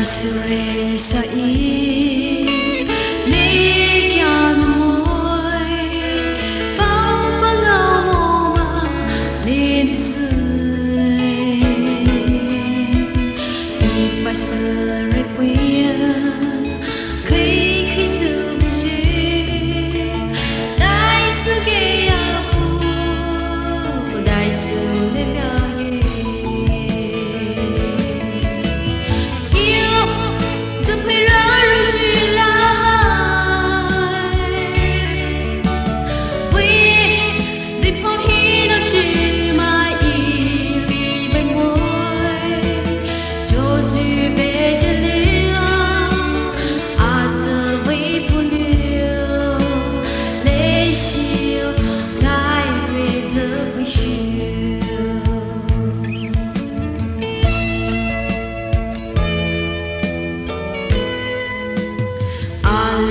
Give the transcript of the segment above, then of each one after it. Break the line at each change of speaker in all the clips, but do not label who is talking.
sure sai ne kyan moi bao mangao ma ne sui pa sure puya kai kai su ji dai su ge ya pu dai su le ya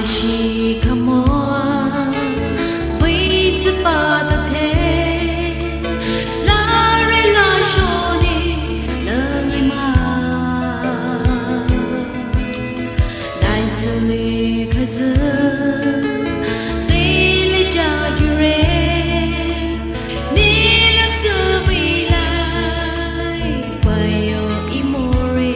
She come on, wait the father there. La re la shoni, langi ma. Dai suli kaza, daily jagure. Nila subi lai, wayo imore.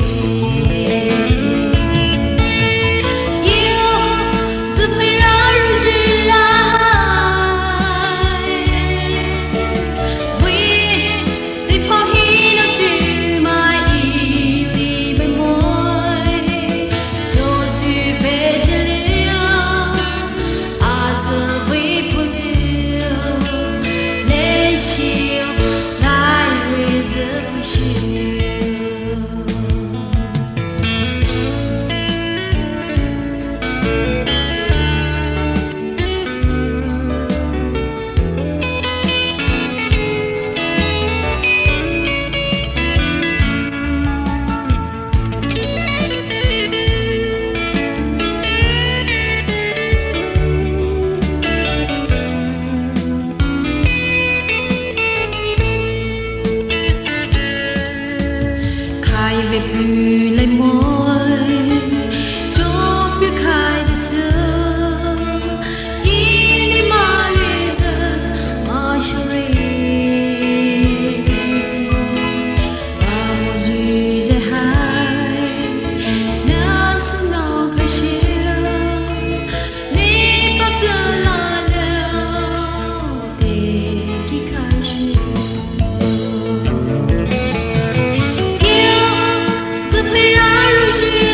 Về bùi lấy môi chốt biết khai để xưa ini mà lê giờ mà shuri và một duy dễ hai na sung nào khai siêu ni bắt cơ la leo để kí khai siêu She